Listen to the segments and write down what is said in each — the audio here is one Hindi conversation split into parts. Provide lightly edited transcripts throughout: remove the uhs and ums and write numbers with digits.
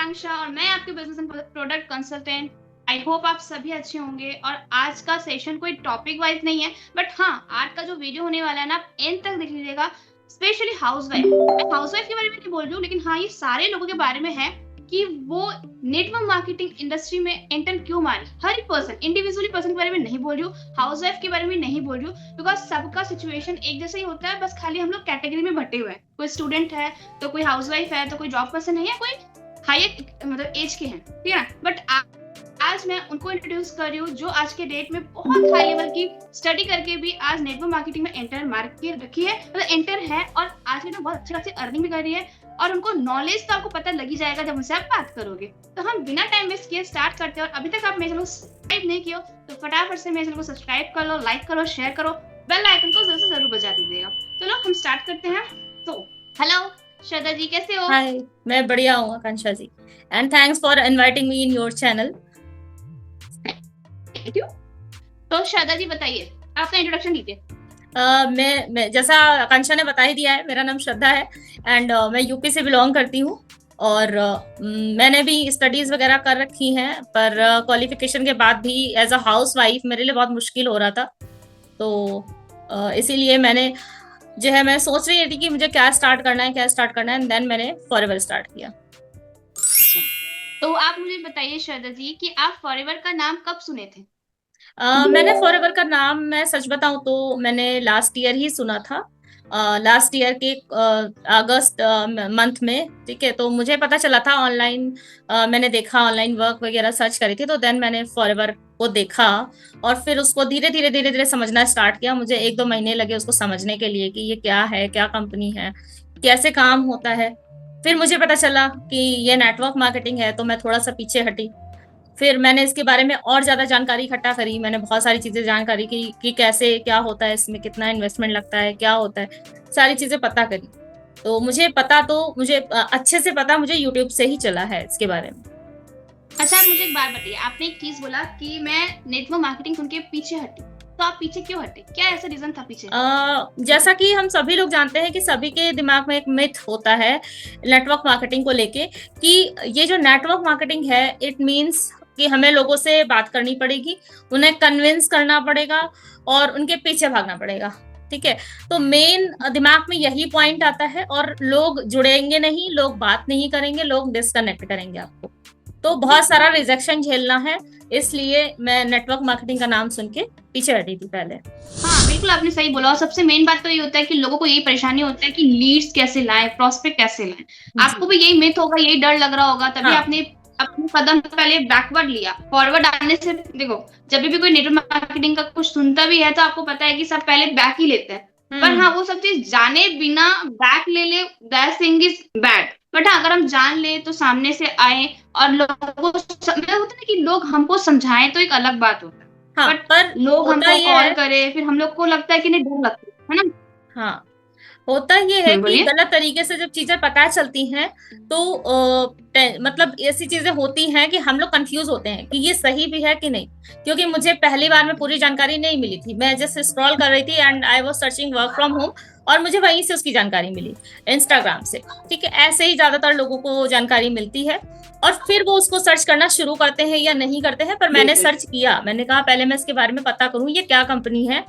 आकांक्षा और मैं आपके business and product consultant. I hope आप सभी अच्छे होंगे। और आज का सेशन कोई टॉपिक वाइज नहीं है, बट हाँ, आज का जो वीडियो होने वाला है ना, आप एंड तक देख लीजिएगा। स्पेशली हाउसवाइफ, मैं हाउसवाइफ के बारे में नहीं बोल रही हूँ, लेकिन हाँ, ये सारे लोगों के बारे में है कि वो नेटवर्क मार्केटिंग इंडस्ट्री में एंटर क्यों मारे। हर एक पर्सन, इंडिविजुअली पर्सन के बारे में नहीं बोल रही हूँ, हाउसवाइफ के बारे में नहीं बोल रही हूँ, बिकॉज सबका सिचुएशन एक जैसा ही होता है। बस खाली हम लोग कैटेगरी में बटे हुए हैं। कोई स्टूडेंट है तो कोई हाउसवाइफ है, तो कोई जॉब पर्सन है, या कोई हायर मतलब एज के हैं, ठीक है। बट आज मैं उनको इंट्रोड्यूस कर रही हूँ जो आज के डेट में बहुत हाई लेवल की स्टडी करके भी आज नेटवर्क मार्केटिंग में एंटर मार के रखी है, मतलब एंटर है, और आज के बहुत अच्छे खासी अर्निंग भी कर रही है। और उनको नॉलेज तो आपको पता लगी जाएगा जब उनसे आप बात करोगे। तो हम बिना टाइम वेस्ट किए स्टार्ट करते हैं। और अभी तक आप मेरे चैनल को सब्सक्राइब नहीं किया तो फटाफट से मेरे चैनल को सब्सक्राइब कर लो, लाइक करो, शेयर करो, बेल आइकन को जरूर से जरूर बजा दीजिएगा। चलो हम स्टार्ट करते हैं। तो हेलो श्रद्धा जी, कैसे हो? हाय, मैं बढ़िया हूँ Akanksha ji, and thanks for inviting me in your channel. Thank you. तो श्रद्धा जी बताइए, आपका इंट्रोडक्शन दीजिए। मैं जैसा आकांक्षा ने बता ही दिया है, मेरा नाम श्रद्धा है एंड मैं यूपी से बिलोंग करती हूँ। और मैंने भी स्टडीज वगैरह कर रखी हैं, पर क्वालिफिकेशन के बाद भी एज अ हाउस वाइफ मेरे लिए बहुत मुश्किल हो रहा था। तो इसीलिए मैंने जो है, मैं सोच रही थी कि मुझे क्या स्टार्ट करना है, क्या स्टार्ट करना है, एंड देन मैंने फॉरएवर स्टार्ट किया। तो आप मुझे बताइए श्रद्धा जी कि आप फॉरएवर का नाम कब सुने थे? मैंने फॉरएवर का नाम, मैं सच बताऊं तो मैंने लास्ट ईयर ही सुना था। लास्ट ईयर के अगस्त मंथ में, ठीक है। तो मुझे पता चला था ऑनलाइन, मैंने देखा ऑनलाइन वर्क वगैरह सर्च करी थी, तो देन मैंने फॉरएवर को देखा और फिर उसको धीरे धीरे धीरे धीरे समझना स्टार्ट किया। मुझे 1-2 महीने लगे उसको समझने के लिए कि ये क्या है, क्या कंपनी है, कैसे काम होता है। फिर मुझे पता चला कि ये नेटवर्क मार्केटिंग है, तो मैं थोड़ा सा पीछे हटी। फिर मैंने इसके बारे में और ज्यादा जानकारी इकट्ठा करी, मैंने बहुत सारी चीजें जानकारी की कि कैसे क्या होता है, इसमें कितना इन्वेस्टमेंट लगता है, क्या होता है, सारी चीजें पता करी। तो मुझे अच्छे से पता मुझे यूट्यूब से ही चला है इसके बारे में। अच्छा, आप मुझे एक बात बताइए, आपने एक चीज बोला कि मैं नेटवर्क मार्केटिंग सुन के पीछे हटी। तो आप पीछे क्यों हटे? क्या ऐसा रीजन था पीछे? जैसा कि हम सभी लोग जानते हैं कि सभी के दिमाग में एक मिथ होता है नेटवर्क मार्केटिंग को लेके, कि ये जो नेटवर्क मार्केटिंग है, इट मीन्स कि हमें लोगों से बात करनी पड़ेगी, उन्हें कन्विंस करना पड़ेगा और उनके पीछे भागना पड़ेगा, ठीक है। तो मेन दिमाग में यही पॉइंट आता है, और लोग जुड़ेंगे नहीं, लोग बात नहीं करेंगे, लोग डिस्कनेक्ट करेंगे आपको। तो बहुत सारा रिजेक्शन झेलना है, इसलिए मैं नेटवर्क मार्केटिंग का नाम सुन के पीछे हटी थी पहले। हाँ, बिल्कुल आपने सही बोला। और सबसे मेन बात तो ये होता है कि लोगों को यही परेशानी होता है कि लीड्स कैसे लाएं, प्रोस्पेक्ट कैसे लाएं। आपको भी यही मिथ होगा, यही डर लग रहा होगा, तभी हाँ। आपने अपने कदम पहले बैकवर्ड लिया। फॉरवर्ड आने से देखो, जब भी कोई नेटवर्क मार्केटिंग का कुछ सुनता भी है तो आपको पता है कि सब पहले बैक ही लेते हैं। पर हाँ, वो सब चीज जाने बिना बैक ले ले, that thing is bad. But हाँ, अगर हम जान ले तो सामने से आए और लोगों को होता है ना कि लोग हमको समझाएं, तो एक अलग बात होता है। हाँ, बट पर लोग होता हमको ये कॉल है। करे, फिर हम लोग को लगता है कि नहीं, डर लगता है ना। हाँ, होता ये है कि बोलिए। गलत तरीके से जब चीजें पता चलती हैं, तो मतलब ऐसी चीजें होती हैं कि हम लोग कंफ्यूज होते हैं कि ये सही भी है कि नहीं। क्योंकि मुझे पहली बार में पूरी जानकारी नहीं मिली थी, मैं जस्ट स्क्रॉल कर रही थी and I was searching work from home, और मुझे वहीं से उसकी जानकारी मिली, इंस्टाग्राम से, ठीक है। ऐसे ही ज्यादातर लोगों को जानकारी मिलती है और फिर वो उसको सर्च करना शुरू करते हैं या नहीं करते हैं। पर मैंने बिल्कुल। सर्च किया, मैंने कहा पहले मैं इसके बारे में पता करूं, ये क्या कंपनी है,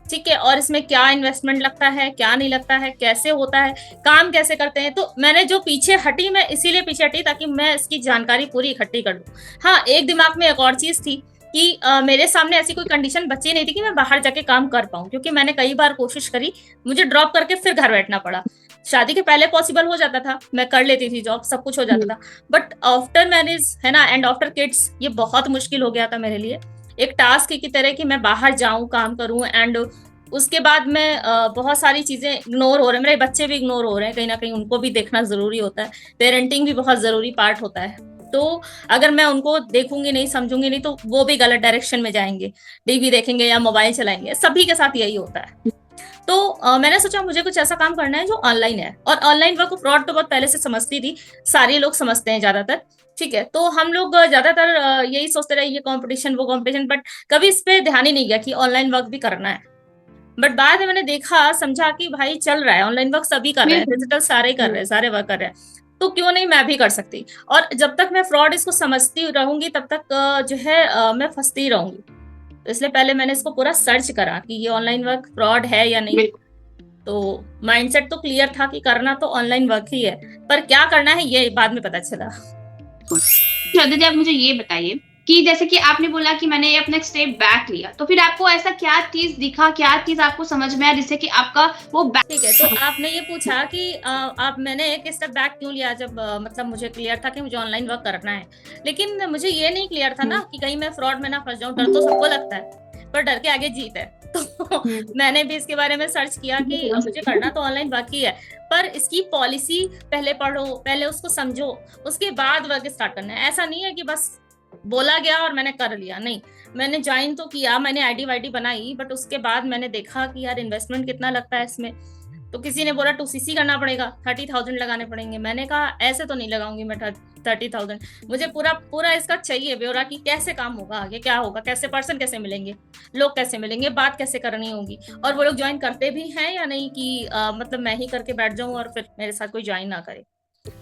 ठीक है, और इसमें क्या इन्वेस्टमेंट लगता है, क्या नहीं लगता है, कैसे होता है, काम कैसे करते हैं। तो मैंने जो पीछे हटी, मैं इसीलिए पीछे हटी ताकि मैं इसकी जानकारी पूरी इकट्ठी कर लूं। हाँ, एक दिमाग में एक और चीज थी कि मेरे सामने ऐसी कोई कंडीशन बची नहीं थी कि मैं बाहर जाके काम कर पाऊं, क्योंकि मैंने कई बार कोशिश करी, मुझे ड्रॉप करके फिर घर बैठना पड़ा। शादी के पहले पॉसिबल हो जाता था, मैं कर लेती थी जॉब, सब कुछ हो जाता था, बट आफ्टर मैरिज है ना, एंड आफ्टर किड्स, ये बहुत मुश्किल हो गया था मेरे लिए। एक टास्क की तरह कि मैं बाहर जाऊं, काम करूं, एंड उसके बाद में बहुत सारी चीजें इग्नोर हो रहे हैं, मेरे बच्चे भी इग्नोर हो रहे हैं, कहीं ना कहीं उनको भी देखना जरूरी होता है, पेरेंटिंग भी बहुत जरूरी पार्ट होता है। तो अगर मैं उनको देखूंगी नहीं, समझूंगी नहीं, तो वो भी गलत डायरेक्शन में जाएंगे, टीवी देखेंगे या मोबाइल चलाएंगे, सभी के साथ यही होता है। तो मैंने सोचा मुझे कुछ ऐसा काम करना है जो ऑनलाइन है, और ऑनलाइन वर्क फ्रॉड तो बहुत पहले से समझती थी, सारे लोग समझते हैं ज्यादातर, ठीक है। तो हम लोग ज्यादातर यही सोचते रहे, ये कंपटीशन वो कंपटीशन, बट कभी इस पे ध्यान ही नहीं गया कि ऑनलाइन वर्क भी करना है। बट बाद में मैंने देखा, समझा कि भाई चल रहा है ऑनलाइन वर्क, सभी कर रहे हैं, बिल्कुल। डिजिटल सारे कर रहे हैं, सारे वर्क कर रहे हैं। तो क्यों नहीं मैं भी कर सकती। और जब तक मैं फ्रॉड इसको समझती रहूंगी तब तक जो है मैं फंसती रहूंगी। तो इसलिए पहले मैंने इसको पूरा सर्च करा कि ये ऑनलाइन वर्क फ्रॉड है या नहीं। तो माइंडसेट तो क्लियर था कि करना तो ऑनलाइन वर्क ही है, पर क्या करना है ये बाद में पता चला। श्रद्धा जी, आप मुझे ये बताइए कि जैसे कि आपने बोला कि मैंने अपना स्टेप बैक लिया, तो फिर आपको ऐसा क्या चीज दिखा, क्या चीज आपको समझ में आया जिससे कि आपका वो बैक। ठीक है, तो आपने ये पूछा कि आप मैंने एक स्टेप बैक क्यों लिया, जब मतलब मुझे क्लियर था कि मुझे ऑनलाइन वर्क करना है, लेकिन मुझे ये नहीं क्लियर था ना कि कहीं मैं फ्रॉड में ना फंस जाऊं। डर तो सबको लगता है, पर डर के आगे जीत है। तो मैंने भी इसके बारे में सर्च किया कि मुझे करना तो ऑनलाइन वर्क ही है, पर इसकी पॉलिसी पहले पढ़ो, पहले उसको समझो, उसके बाद वर्क स्टार्ट करना है। ऐसा नहीं है कि बस बोला गया और मैंने कर लिया, नहीं। मैंने ज्वाइन तो किया, मैंने आईडी वाईडी बनाई, बट उसके बाद मैंने देखा कि यार इन्वेस्टमेंट कितना लगता है इसमें। तो किसी ने बोला 2cc करना पड़ेगा, 30,000 लगाने पड़ेंगे। मैंने कहा ऐसे तो नहीं लगाऊंगी मैं 30,000। मुझे पूरा पूरा इसका चाहिए ब्यौरा कि कैसे काम होगा, आगे क्या होगा, कैसे पर्सन कैसे मिलेंगे, लोग कैसे मिलेंगे, बात कैसे करनी होगी, और वो लोग ज्वाइन करते भी हैं या नहीं, कि मतलब मैं ही करके बैठ जाऊं और फिर मेरे साथ कोई ज्वाइन ना करे।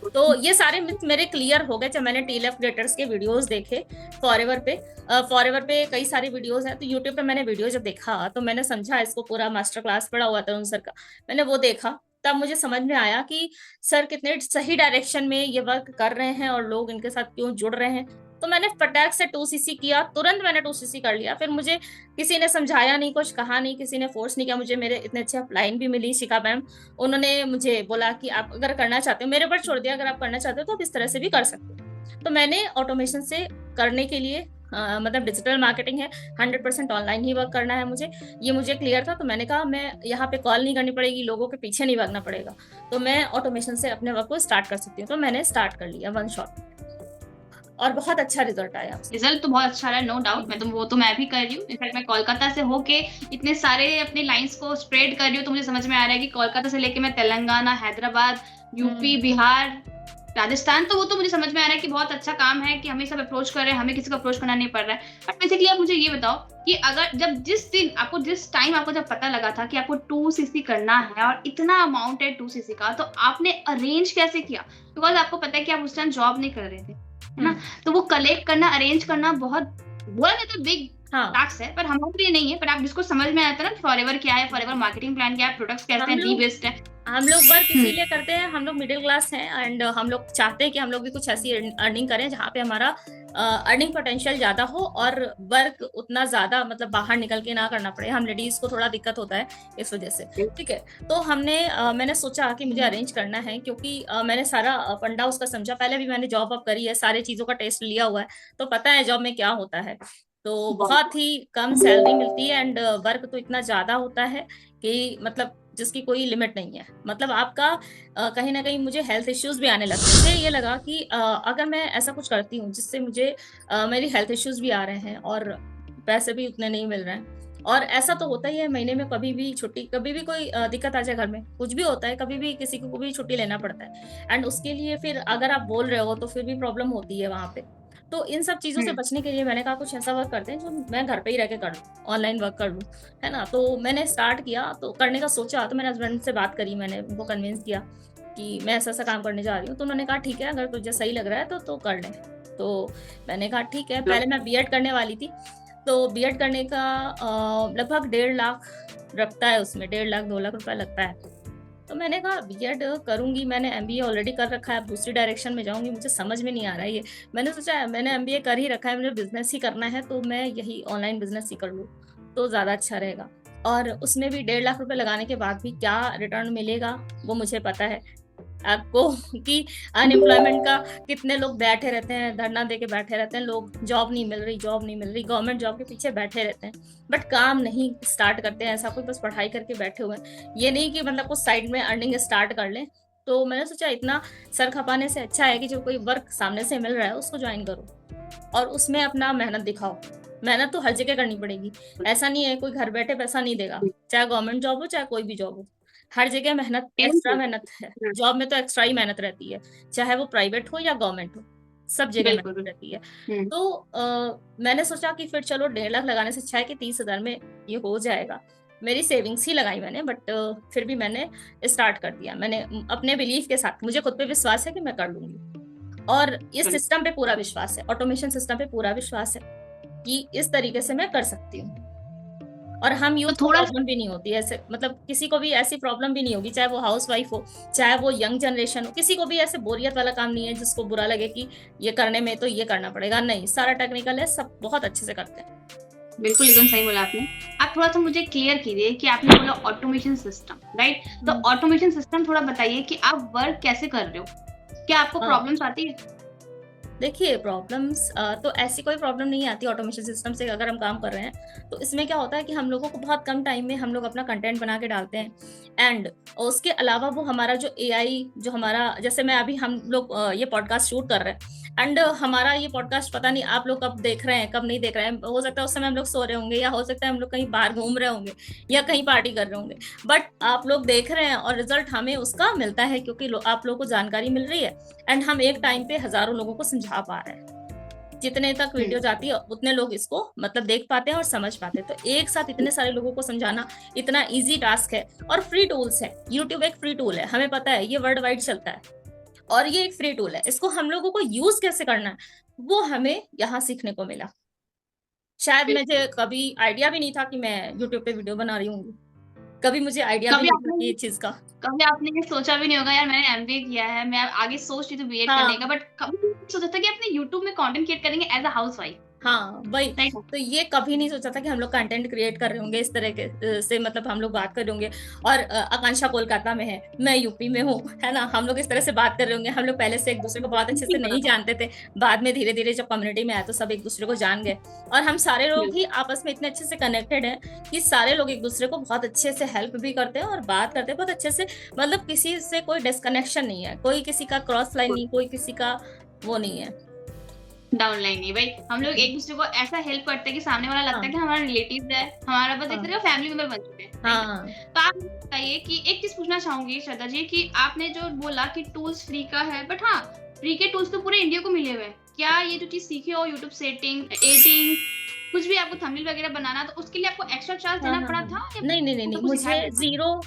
तो ये सारे मिथ मेरे क्लियर हो गए जब मैंने टीएलएफ क्रिएटर्स के वीडियोस देखे। फॉरएवर पे फॉरएवर पे कई सारे वीडियोस हैं, तो यूट्यूब पे मैंने वीडियो जब देखा तो मैंने समझा इसको, पूरा मास्टर क्लास पढ़ा हुआ था उन सर का, मैंने वो देखा। तब मुझे समझ में आया कि सर कितने सही डायरेक्शन में ये वर्क कर रहे हैं और लोग इनके साथ क्यों जुड़ रहे हैं। तो मैंने फटाक से 2cc किया, तुरंत मैंने 2cc कर लिया। फिर मुझे किसी ने समझाया नहीं, कुछ कहा नहीं, किसी ने फोर्स नहीं किया मुझे। मेरे इतने अच्छे अपलाइन भी मिली शिखा मैम, उन्होंने मुझे बोला कि आप अगर करना चाहते हो, मेरे ऊपर छोड़ दिया, अगर आप करना चाहते हो तो आप इस तरह से भी कर सकते हो। तो मैंने ऑटोमेशन से करने के लिए मतलब डिजिटल मार्केटिंग है, 100% ऑनलाइन ही वर्क करना है मुझे, ये मुझे क्लियर था। तो मैंने कहा मैं यहाँ पे कॉल नहीं करनी पड़ेगी, लोगों के पीछे नहीं भागना पड़ेगा, तो मैं ऑटोमेशन से अपने वर्क को स्टार्ट कर सकती हूँ। तो मैंने स्टार्ट कर लिया वन शॉट, और बहुत अच्छा रिजल्ट आया। रिजल्ट तो बहुत अच्छा रहा, नो डाउट। मैं तो वो तो मैं भी कर रही हूँ। इनफैक्ट मैं कोलकाता से होके इतने सारे अपने लाइंस को स्प्रेड कर रही हूँ, तो मुझे समझ में आ रहा है कि कोलकाता से लेके मैं तेलंगाना, हैदराबाद, यूपी, बिहार, राजस्थान, तो वो तो मुझे समझ में आ रहा है कि बहुत अच्छा काम है कि हमें सब अप्रोच कर रहे हैं, हमें किसी को अप्रोच करना नहीं पड़ रहा है। बट बेसिकली आप मुझे ये बताओ कि अगर जब जिस टाइम आपको जब पता लगा था कि आपको 2cc करना है और इतना अमाउंट है 2cc का, तो आपने अरेंज कैसे किया? बिकॉज आपको पता है कि आप उस टाइम जॉब नहीं कर रहे थे, है ना? तो वो कलेक्ट करना, अरेंज करना बहुत बोला जाता है बिग टास्क है, पर हमारे लिए नहीं है। पर आप जिसको समझ में आता है ना फॉरएवर क्या है, फॉरएवर मार्केटिंग प्लान क्या है, प्रोडक्ट्स कैसे हैं, डी-बेस्ड है। हम लोग वर्क इसीलिए करते हैं, हम लोग मिडिल क्लास हैं एंड हम लोग चाहते हैं कि हम लोग भी कुछ ऐसी अर्निंग करें जहाँ पे हमारा अर्निंग पोटेंशियल ज्यादा हो और वर्क उतना ज्यादा मतलब बाहर निकल के ना करना पड़े। हम लेडीज को थोड़ा दिक्कत होता है इस वजह से, ठीक है। तो मैंने सोचा कि मुझे अरेंज करना है, क्योंकि मैंने सारा फंडा उसका समझा। पहले भी मैंने जॉब अप करी है, सारी चीजों का टेस्ट लिया हुआ है, तो पता है जॉब में क्या होता है। तो बहुत ही कम सैलरी मिलती है एंड वर्क तो इतना ज्यादा होता है कि मतलब जिसकी कोई लिमिट नहीं है। मतलब आपका कहीं ना कहीं मुझे हेल्थ इश्यूज भी आने लगते हैं। मुझे ये लगा कि अगर मैं ऐसा कुछ करती हूँ जिससे मुझे मेरी हेल्थ इश्यूज भी आ रहे हैं और पैसे भी उतने नहीं मिल रहे हैं, और ऐसा तो होता ही है महीने में कभी भी छुट्टी, कभी भी कोई दिक्कत आ जाए घर में, कुछ भी होता है, कभी भी किसी को भी छुट्टी लेना पड़ता है। एंड उसके लिए फिर अगर आप बोल रहे हो तो फिर भी प्रॉब्लम होती है वहां पे। तो इन सब चीजों से बचने के लिए मैंने कहा कुछ ऐसा वर्क करते हैं जो मैं घर पे ही रह के कर लूँ, ऑनलाइन वर्क कर लूँ, है ना। तो मैंने स्टार्ट किया, तो करने का सोचा, तो मैंने हस्बैंड से बात करी, मैंने उनको कन्विंस किया कि मैं ऐसा ऐसा काम करने जा रही हूँ। तो उन्होंने कहा ठीक है, अगर तुझे सही लग रहा है तो कर लें। तो मैंने कहा ठीक है। पहले मैं बीएड करने वाली थी, तो बीएड करने का लगभग 1.5 लाख लगता है, उसमें 1.5 लाख 2 लाख रुपया लगता है। तो मैंने कहा बीएड करूंगी, मैंने एमबीए ऑलरेडी कर रखा है, अब दूसरी डायरेक्शन में जाऊंगी, मुझे समझ में नहीं आ रहा है ये। मैंने सोचा मैंने एमबीए कर ही रखा है, मुझे बिजनेस ही करना है, तो मैं यही ऑनलाइन बिजनेस ही कर लूँ तो ज़्यादा अच्छा रहेगा। और उसमें भी 1.5 लाख रुपए लगाने के बाद भी क्या रिटर्न मिलेगा वो मुझे पता है आपको, कि अनएम्प्लॉयमेंट का कितने लोग बैठे रहते हैं, धरना दे के बैठे रहते हैं लोग, जॉब नहीं मिल रही, जॉब नहीं मिल रही, गवर्नमेंट जॉब के पीछे बैठे रहते हैं, बट काम नहीं स्टार्ट करते हैं। ऐसा कोई बस पढ़ाई करके बैठे हुए हैं, ये नहीं कि मतलब कुछ साइड में अर्निंग स्टार्ट कर लें। तो मैंने सोचा इतना सर खपाने से अच्छा है कि जो कोई वर्क सामने से मिल रहा है उसको ज्वाइन करो और उसमें अपना मेहनत दिखाओ। मेहनत तो हर जगह करनी पड़ेगी, ऐसा नहीं है कोई घर बैठे पैसा नहीं देगा, चाहे गवर्नमेंट जॉब हो चाहे कोई भी जॉब हो, हर जगह मेहनत, एक्स्ट्रा मेहनत है। जॉब में तो एक्स्ट्रा ही मेहनत रहती है, चाहे वो प्राइवेट हो या गवर्नमेंट हो, सब जगह मेहनत रहती है। तो मैंने सोचा कि फिर चलो 1.5 लाख लगाने से अच्छा है कि 30,000 में ये हो जाएगा। मेरी सेविंग्स ही लगाई मैंने, बट फिर भी मैंने स्टार्ट कर दिया। मैंने अपने बिलीफ के साथ, मुझे खुद पे विश्वास है कि मैं कर लूंगी, और इस सिस्टम पे पूरा विश्वास है, ऑटोमेशन सिस्टम पे पूरा विश्वास है कि इस तरीके से मैं कर सकती हूँ। और हम तो यूथ को थोड़ा प्रॉब्लम भी नहीं होती ऐसे, मतलब किसी को भी ऐसी प्रॉब्लम भी नहीं होगी, चाहे वो हाउस वाइफ हो, चाहे वो यंग जनरेशन हो, किसी को भी ऐसे बोरियत वाला काम नहीं है जिसको बुरा लगे कि ये करने में तो ये करना पड़ेगा। नहीं, सारा टेक्निकल है, सब बहुत अच्छे से करते हैं। बिल्कुल एकदम सही बोला आपने। आप थोड़ा सा मुझे क्लियर कीजिए कि आपने बोला ऑटोमेशन सिस्टम, राइट? तो ऑटोमेशन सिस्टम थोड़ा बताइए कि आप वर्क कैसे कर रहे हो, क्या आपको हाँ। प्रॉब्लम्स आती है? देखिए, प्रॉब्लम्स तो ऐसी कोई प्रॉब्लम नहीं आती ऑटोमेशन सिस्टम से अगर हम काम कर रहे हैं। तो इसमें क्या होता है कि हम लोगों को बहुत कम टाइम में हम लोग अपना कंटेंट बना के डालते हैं, एंड उसके अलावा वो हमारा जो एआई, जो हमारा, जैसे मैं अभी हम लोग ये पॉडकास्ट शूट कर रहे हैं, एंड हमारा ये पॉडकास्ट पता नहीं आप लोग कब देख रहे हैं कब नहीं देख रहे हैं, हो सकता है उस समय हम लोग सो रहे होंगे, या हो सकता है हम लोग कहीं बाहर घूम रहे होंगे, या कहीं पार्टी कर रहे होंगे, बट आप लोग देख रहे हैं और रिजल्ट हमें उसका मिलता है, क्योंकि आप लोगों को जानकारी मिल रही है, एंड हम एक टाइम पे हजारों लोगों को समझा पा रहे हैं। जितने तक वीडियो जाती है उतने लोग इसको मतलब देख पाते हैं और समझ पाते हैं। तो एक साथ इतने सारे लोगों को समझाना इतना इजी टास्क है, और फ्री टूल्स है। यूट्यूब एक फ्री टूल है, हमें पता है, ये वर्ल्ड वाइड चलता है, और ये एक फ्री टूल है। इसको हम लोगों को यूज कैसे करना है वो हमें यहाँ सीखने को मिला। शायद मुझे कभी आइडिया भी नहीं था कि मैं यूट्यूब पे वीडियो बना रही हूँ, कभी मुझे आइडिया भी कभी नहीं था आपने कि ये चीज का। कभी आपने ये सोचा भी नहीं होगा यार मैंने एमबीए किया है, मैं आगे सोच रही थी बीएड करने का, हाँ बट कभी नहीं सोचा था कि अपने यूट्यूब में कंटेंट क्रिएट करेंगे एज अ हाउस वाइफ, हाँ, वही। राइट? तो ये कभी नहीं सोचा था कि हम लोग कंटेंट क्रिएट कर रहे होंगे इस तरह के से, मतलब हम लोग बात कर रहे होंगे, और आकांक्षा कोलकाता में है, मैं यूपी में हूँ, है ना, हम लोग इस तरह से बात कर रहे होंगे। हम लोग पहले से एक दूसरे को बहुत अच्छे से नहीं जानते थे, बाद में धीरे धीरे जब कम्युनिटी में आए तो सब एक दूसरे को जान गए, और हम सारे लोग ही आपस में इतने अच्छे से कनेक्टेड हैं कि सारे लोग एक दूसरे को बहुत अच्छे से हेल्प भी करते हैं और बात करते हैं बहुत अच्छे से। मतलब किसी से कोई डिस्कनेक्शन नहीं है, कोई किसी का क्रॉस लाइन नहीं, कोई किसी का वो नहीं है, डाउनलाइन नहीं भाई। हम लोग एक दूसरे को ऐसा हेल्प करते हैं कि सामने वाला लगता है कि हमारा रिलेटिव है, हमारा बस एक तरह का फैमिली मेंबर बन चुके हैं, हाँ। तो आप बताइए कि एक चीज पूछना चाहूंगी श्रद्धा जी कि आपने जो बोला कि टूल्स फ्री का है, बट हाँ, फ्री के टूल्स तो पूरे इंडिया को मिले हुए हैं। क्या ये जो चीज सीखे हो, यूट्यूब सेटिंग, एडिटिंग, कुछ भी आपको थंबनेल वगैरह बनाना, तो उसके लिए आपको एक्स्ट्रा चार्ज देना पड़ा था या नहीं नहीं नहीं नहीं, सब कुछ सिखाया मुझे था? 0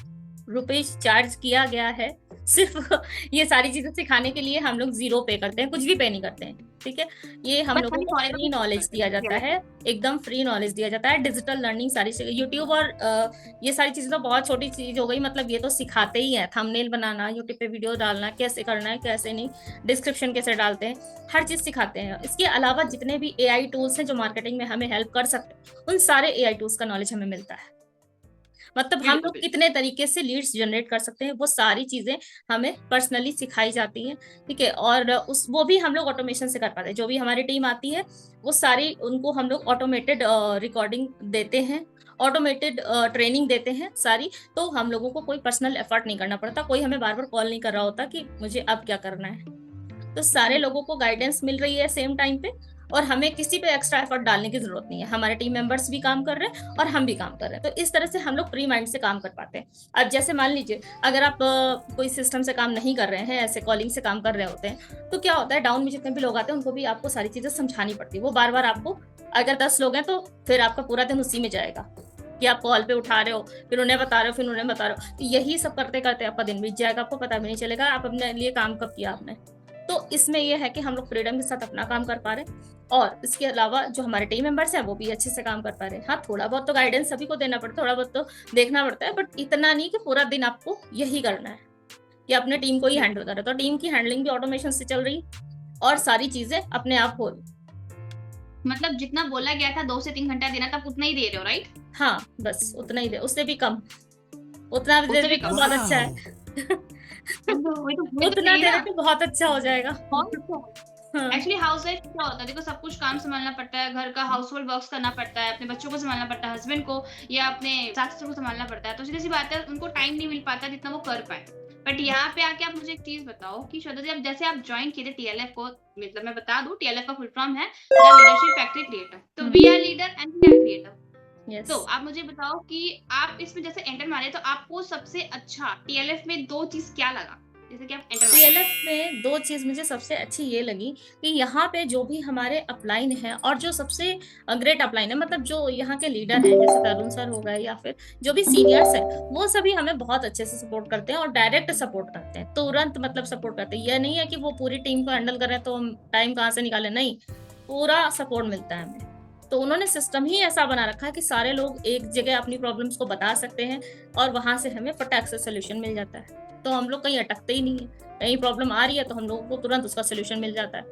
रुपीज चार्ज किया गया है। सिर्फ ये सारी चीजें सिखाने के लिए हम लोग 0 पे करते हैं, कुछ भी पे नहीं करते हैं, ठीक है। ये हम बस लोगों खाली को नॉलेज फ्री नॉलेज दिया जाता है, एकदम फ्री नॉलेज दिया जाता है। डिजिटल लर्निंग सारी चीजें यूट्यूब, और ये सारी चीजें तो बहुत छोटी चीज हो गई, मतलब ये तो सिखाते ही है, थंबनेल बनाना, यूट्यूब पे वीडियो डालना कैसे करना है, कैसे नहीं, डिस्क्रिप्शन कैसे डालते हैं, हर चीज सिखाते हैं। इसके अलावा जितने भी एआई टूल्स हैं जो मार्केटिंग में हमें हेल्प कर सकते हैं, उन सारे एआई टूल्स का नॉलेज हमें मिलता है। मतलब हम लोग कितने तरीके से लीड्स जनरेट कर सकते हैं, वो सारी चीजें हमें पर्सनली सिखाई जाती हैं, ठीक है। और उस वो भी हम लोग ऑटोमेशन से कर पाते हैं। जो भी हमारी टीम आती है वो सारी उनको हम लोग ऑटोमेटेड रिकॉर्डिंग देते हैं, ऑटोमेटेड ट्रेनिंग देते हैं सारी। तो हम लोगों को कोई पर्सनल एफर्ट नहीं करना पड़ता, कोई हमें बार बार कॉल नहीं कर रहा होता कि मुझे अब क्या करना है। तो सारे लोगों को गाइडेंस मिल रही है सेम टाइम पे, और हमें किसी पे एक्स्ट्रा एफर्ट डालने की जरूरत नहीं है। हमारे टीम मेंबर्स भी काम कर रहे हैं और हम भी काम कर रहे हैं, तो इस तरह से हम लोग फ्री माइंड से काम कर पाते हैं। अब जैसे मान लीजिए अगर आप कोई सिस्टम से काम नहीं कर रहे हैं, ऐसे कॉलिंग से काम कर रहे होते हैं, तो क्या होता है, डाउन में जितने भी लोग आते हैं उनको भी आपको सारी चीजें समझानी पड़ती है। वो बार बार आपको, अगर 10 लोग हैं तो फिर आपका पूरा दिन उसी में जाएगा कि आप कॉल पे उठा रहे हो, फिर उन्हें बता रहे हो, फिर उन्हें बता रहे हो, तो यही सब करते करते आपका दिन बीत जाएगा, आपको पता भी नहीं चलेगा आप अपने लिए काम कब किया आपने। तो इसमें यह है कि हम लोग फ्रीडम के साथ अपना काम कर पा रहे हैं, और इसके अलावा जो हमारे टीम मेंबर्स हैं वो भी अच्छे से काम कर पा रहे हैं। हाँ, थोड़ा बहुत तो गाइडेंस सभी को देना पड़ता है, थोड़ा बहुत तो देखना पड़ता है, बट इतना नहीं कि पूरा दिन आपको यही करना है कि अपने टीम को ही हैंडल करें। तो टीम की हैंडलिंग भी ऑटोमेशन से चल रही है और सारी चीजें अपने आप हो रही। मतलब जितना बोला गया था 2 से 3 घंटा देना था उतना ही दे रहे हो, राइट? हाँ, बस उतना ही दे, उससे भी कम, उतना दे उससे भी दे कम। तो बहुत अच्छा है। वही तो उतना चाहिए दे ना। दे तो बहुत अच्छा हो जाएगा। हाँ। एक्चुअली हाउस वाइफ क्या होता है, देखो सब कुछ काम संभालना पड़ता है, घर का हाउस होल्ड वर्क्स करना पड़ता है, अपने बच्चों को संभालना पड़ता है, हस्बैंड को या अपने सास ससुर को संभालना पड़ता है, तो सीधी सी बात है उनको टाइम नहीं मिल पाता जितना वो कर पाए। बट यहाँ पे आके आप मुझे एक चीज बताओ कि श्रद्धा जी, अब जैसे आप ज्वाइन किए थे टीएलएफ को, मतलब मैं बता दूं टीएलएफ का फुल फॉर्म है द लीडरशिप फैक्ट्री क्रिएटर, तो we are leader and we are creator. Yes. तो आप मुझे बताओ कि आप इसमें जैसे एंटर मारे तो आपको सबसे अच्छा टीएलएफ में 2 चीज क्या लगा जैसे कि आप एंटर सीएलएफ में 2 चीज़ मुझे सबसे अच्छी ये लगी कि यहाँ पे जो भी हमारे अपलाइन हैं और जो सबसे ग्रेट अपलाइन है, मतलब जो यहाँ के लीडर हैं, जैसे तरुण सर हो गए या फिर जो भी सीनियर्स हैं, वो सभी हमें बहुत अच्छे से सपोर्ट करते हैं और डायरेक्ट सपोर्ट करते हैं। तुरंत मतलब सपोर्ट करते हैं। ये नहीं है कि वो पूरी टीम को हैंडल कर रहे हैं तो हम टाइम कहाँ से निकालें, नहीं, पूरा सपोर्ट मिलता है हमें। तो उन्होंने सिस्टम ही ऐसा बना रखा है कि सारे लोग एक जगह अपनी प्रॉब्लम्स को बता सकते हैं और वहाँ से हमें फटाक से सॉल्यूशन मिल जाता है। तो हम लोग कहीं अटकते ही नहीं है। कहीं प्रॉब्लम आ रही है तो हम लोगों को तुरंत उसका सॉल्यूशन मिल जाता है।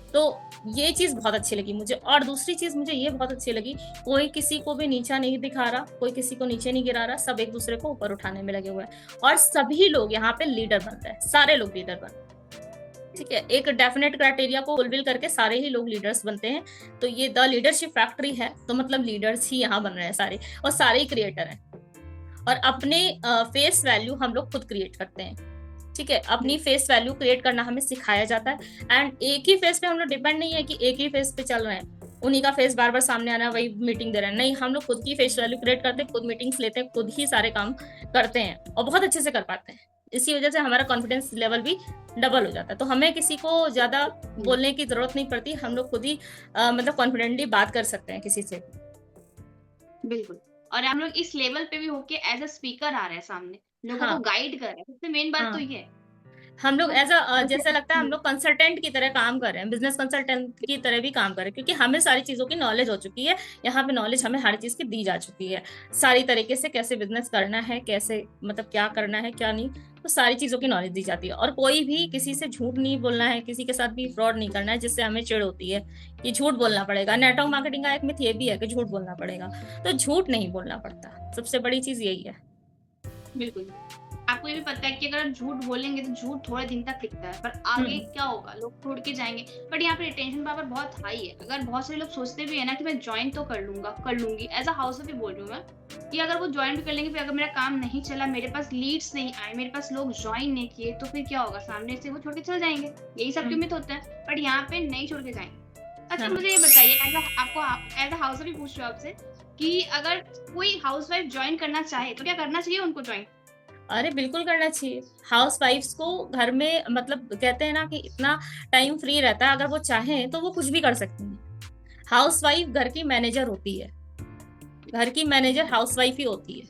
तो ये चीज़ बहुत अच्छी लगी मुझे। और दूसरी चीज़ मुझे ये बहुत अच्छी लगी, कोई किसी को भी नीचा नहीं दिखा रहा, कोई किसी को नीचे नहीं गिरा रहा, सब एक दूसरे को ऊपर उठाने में लगे हुए हैं और सभी लोग यहाँ पे लीडर बन रहे हैं, सारे लोग लीडर बन रहे हैं। ठीक है, एक डेफिनेट क्राइटेरिया को फुलफिल करके सारे ही लोग लीडर्स बनते हैं। तो ये द लीडरशिप फैक्ट्री है, तो मतलब लीडर्स ही यहाँ बन रहे हैं सारे, और सारे ही क्रिएटर हैं। और अपने फेस वैल्यू हम लोग खुद क्रिएट करते हैं। ठीक है, अपनी फेस वैल्यू क्रिएट करना हमें सिखाया जाता है। एंड एक ही फेस पे हम लोग डिपेंड नहीं है कि एक ही फेस पे चल रहे हैं, उन्हीं का फेस बार बार सामने आना, वही मीटिंग दे रहे हैं, नहीं, हम लोग खुद की फेस वैल्यू क्रिएट करते हैं, खुद मीटिंग्स लेते हैं, खुद ही सारे काम करते हैं और बहुत अच्छे से कर पाते हैं। इसी वजह से हमारा कॉन्फिडेंस लेवल भी डबल हो जाता है। तो हमें किसी को ज्यादा बोलने की जरूरत नहीं पड़ती, हम लोग खुद ही मतलब कॉन्फिडेंटली बात कर सकते हैं किसी से। बिल्कुल। और हम लोग इस लेवल पे भी होके एज अ स्पीकर आ रहे हैं सामने, लोगों हाँ, को गाइड कर रहे हैं। सबसे मेन बात तो हाँ, ये है। हम लोग तो एज अ सबसे जैसा लगता है हम लोग कंसल्टेंट की तरह काम कर रहे हैं, बिजनेस कंसल्टेंट की तरह भी काम कर रहे हैं, क्योंकि हमें सारी चीजों की नॉलेज हो चुकी है। यहाँ पे नॉलेज हमें हर चीज की दी जा चुकी है, सारी तरीके से कैसे बिजनेस करना है, कैसे मतलब क्या करना है क्या नहीं, तो सारी चीजों की नॉलेज दी जाती है। और कोई भी किसी से झूठ नहीं बोलना है, किसी के साथ भी फ्रॉड नहीं करना है, जिससे हमें चिढ़ होती है कि झूठ बोलना पड़ेगा। नेटवर्क मार्केटिंग का एक मिथ ये भी है कि झूठ बोलना पड़ेगा, तो झूठ नहीं बोलना पड़ता, सबसे बड़ी चीज यही है। बिल्कुल। आपको ये भी पता है कि अगर आप झूठ बोलेंगे तो झूठ थोड़े दिन तक टिकता है, पर आगे क्या होगा, लोग छोड़ के जाएंगे। बट यहाँ पे रिटेंशन पावर बहुत हाई है। अगर बहुत सारे लोग सोचते भी है ना कि मैं ज्वाइन तो कर लूंगा, कर लूंगी, एज अ हाउस भी बोल रही हूँ मैं, कि अगर वो ज्वाइन भी कर लेंगे, फिर अगर मेरा काम नहीं चला, मेरे पास लीड्स नहीं आए, मेरे पास लोग ज्वाइन नहीं किए, तो फिर क्या होगा, सामने से वो छोड़ के चल जाएंगे। यही सबकी उम्मीद होता है, बट यहाँ पे नहीं छोड़ के जाएंगे। अच्छा, मुझे ये बताइए, आपको एज अ हाउस भी पूछ रही हूँ आपसे, कि अगर कोई हाउसवाइफ ज्वाइन करना चाहे तो क्या करना चाहिए उनको ज्वाइन? अरे बिल्कुल करना चाहिए। हाउस वाइफ्स को घर में मतलब कहते हैं ना कि इतना टाइम फ्री रहता है, अगर वो चाहें तो वो कुछ भी कर सकती हैं। हाउस वाइफ घर की मैनेजर होती है, घर की मैनेजर हाउस वाइफ ही होती है।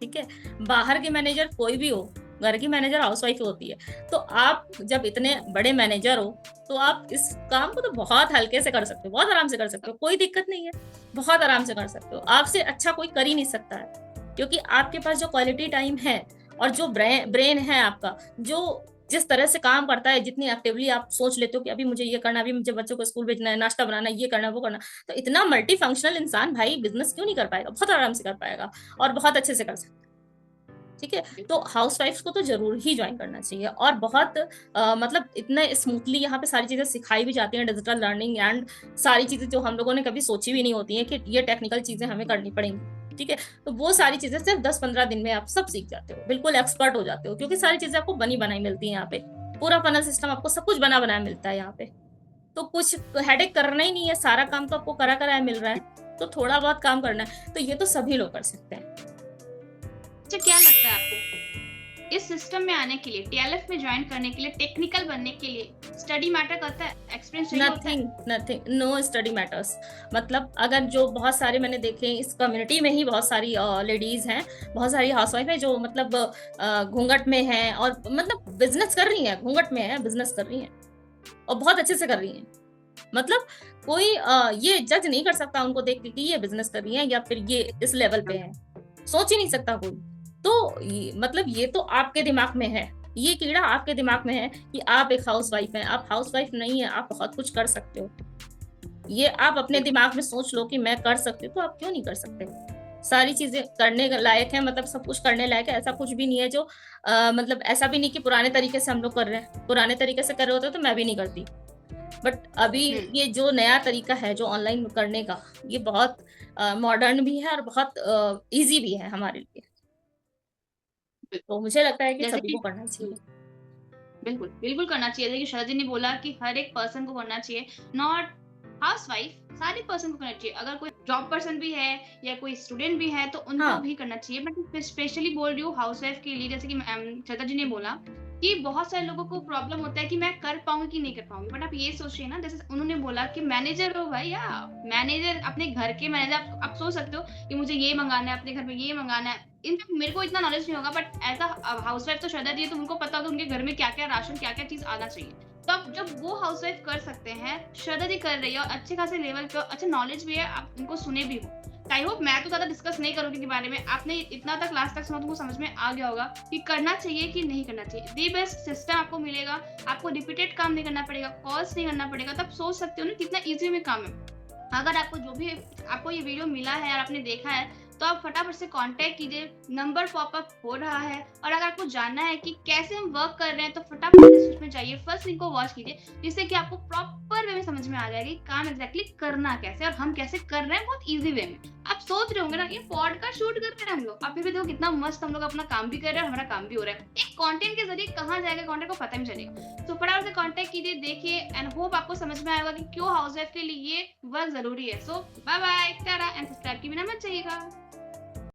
ठीक है, बाहर के मैनेजर कोई भी हो, घर की मैनेजर हाउस वाइफ ही होती है। तो आप जब इतने बड़े मैनेजर हो तो आप इस काम को तो बहुत हल्के से कर सकते हो, बहुत आराम से कर सकते हो, कोई दिक्कत नहीं है, बहुत आराम से कर सकते हो। आपसे अच्छा कोई कर ही नहीं सकता है, क्योंकि आपके पास जो क्वालिटी टाइम है और जो ब्रेन है आपका, जो जिस तरह से काम करता है, जितनी एक्टिवली आप सोच लेते हो कि अभी मुझे ये करना, अभी मुझे बच्चों को स्कूल भेजना है, नाश्ता बनाना, ये करना, वो करना, तो इतना मल्टी फंक्शनल इंसान भाई बिजनेस क्यों नहीं कर पाएगा, बहुत आराम से कर पाएगा और बहुत अच्छे से कर सकता है। ठीक है, तो हाउस वाइफ्स को तो जरूर ही ज्वाइन करना चाहिए। और बहुत मतलब इतने स्मूथली यहाँ पे सारी चीजें सिखाई भी जाती हैं, डिजिटल लर्निंग एंड सारी चीजें जो हम लोगों ने कभी सोची भी नहीं होती हैं कि ये टेक्निकल चीजें हमें करनी पड़ेंगी। ठीक है, तो वो सारी चीजें सिर्फ 10-15 दिन में आप सब सीख जाते हो, बिल्कुल एक्सपर्ट हो जाते हो, क्योंकि सारी चीजें आपको बनी बनाई मिलती है यहाँ पे। पूरा फनल सिस्टम आपको सब कुछ बना बनाया मिलता है यहाँ पे। तो कुछ हेडेक करना ही नहीं है, सारा काम तो आपको करा कराया मिल रहा है, तो थोड़ा बहुत काम करना है, तो ये तो सभी लोग कर सकते हैं। अच्छा, क्या लगता है आपको इस सिस्टम में आने के लिए, टीएलएफ में ज्वाइन करने के लिए, टेक्निकल बनने के लिए स्टडी मैटर करता है, एक्सपीरियंस चाहिए होता है? Nothing, no study matters. मतलब अगर जो बहुत सारे मैंने देखे इस कम्युनिटी में ही, बहुत सारी लेडीज हैं, बहुत सारी हाउसवाइफ है जो मतलब घूंघट में हैं और मतलब बिजनेस कर रही हैं, घूंघट में है, बिजनेस कर रही हैं और बहुत अच्छे से कर रही हैं। मतलब कोई ये जज नहीं कर सकता उनको देख के कि ये बिजनेस कर रही है या फिर ये इस लेवल पे है, सोच ही नहीं सकता कोई। तो मतलब ये तो आपके दिमाग में है, ये कीड़ा आपके दिमाग में है कि आप एक हाउसवाइफ हैं। आप हाउसवाइफ नहीं है, आप बहुत कुछ कर सकते हो। ये आप अपने दिमाग में सोच लो कि मैं कर सकती हूँ, तो आप क्यों नहीं कर सकते? सारी चीजें करने लायक है, मतलब सब कुछ करने लायक है। ऐसा कुछ भी नहीं है जो मतलब ऐसा भी नहीं कि पुराने तरीके से हम लोग कर रहे हैं, पुराने तरीके से कर रहे होते तो मैं भी नहीं करती। बट अभी ये जो नया तरीका है जो ऑनलाइन करने का, ये बहुत मॉडर्न भी है और बहुत इजी भी है हमारे लिए। तो मुझे लगता है कि जैसे सभी कि को करना चाहिए। बिल्कुल बिल्कुल करना चाहिए। जैसे कि शरद जी ने बोला कि हर एक पर्सन को करना चाहिए, नॉट हाउसवाइफ, सारे पर्सन को करना चाहिए। अगर कोई जॉब पर्सन भी है या कोई स्टूडेंट भी है तो उनको हाँ, भी करना चाहिए। बट स्पेशली बोल रही हूँ हाउसवाइफ के लिए, जैसे कि श्रद्धा जी ने बोला कि बहुत सारे लोगों को प्रॉब्लम होता है कि मैं कर पाऊंगी कि नहीं कर पाऊंगी, बट आप ये सोचिए ना, जैसे उन्होंने बोला कि मैनेजर हो भाई, या मैनेजर अपने घर के मैनेजर, आप सोच सकते हो कि मुझे ये मंगाना है, अपने घर में ये मंगाना है। इनफैक्ट मेरे को इतना नॉलेज नहीं होगा, but as a house wife तो श्रद्धा दी है, तो उनको पता होगा उनके घर में क्या क्या राशन, क्या क्या चीज आना चाहिए। तो अब जब वो हाउस वाइफ कर सकते हैं, श्रद्धा जी कर रही है, और अच्छे खासे लेवल पे अच्छा नॉलेज भी है, आप उनको सुने भी हो। आई होप मैं तो ज्यादा डिस्कस नहीं करूंगी के बारे में, आपने इतना तक लास्ट तक सुना, तुमको समझ में आ गया होगा कि करना चाहिए कि नहीं करना चाहिए। दी बेस्ट सिस्टम आपको मिलेगा, आपको रिपीटेड काम नहीं करना पड़ेगा, कॉल्स नहीं करना पड़ेगा, तब सोच सकते हो ना कितना इजी में काम है। अगर आपको जो भी आपको ये वीडियो मिला है और आपने देखा है, तो आप फटाफट से कांटेक्ट कीजिए, नंबर पॉपअप हो रहा है। और अगर आपको जानना है कि कैसे हम वर्क कर रहे हैं, तो फटाफट से उसमें जाइए, फर्स्ट लिंक को वॉच कीजिए, जिससे कि आपको प्रॉपर वे में समझ में आ जाएगा कि काम एग्जैक्टली करना कैसे और हम कैसे कर रहे हैं बहुत इजी वे में। आप सोच रहे होंगे ना, ये पॉडकास्ट शूट कर रहे हैं हम लोग, आप फिर भी देखो कितना मस्त हम लोग अपना काम भी कर रहे हैं और हमारा काम भी हो रहा है। एक कंटेंट के जरिए कहाँ जाएगा कंटेंट को पता नहीं चलेगा। तो फटाफट से कांटेक्ट कीजिए, देखिए, एंड होप आपको समझ में आएगा कि क्यों हाउस वाइफ के लिए ये वर्क जरूरी है। So bye bye, tata, and subscribe की बिना मत जाइएगा।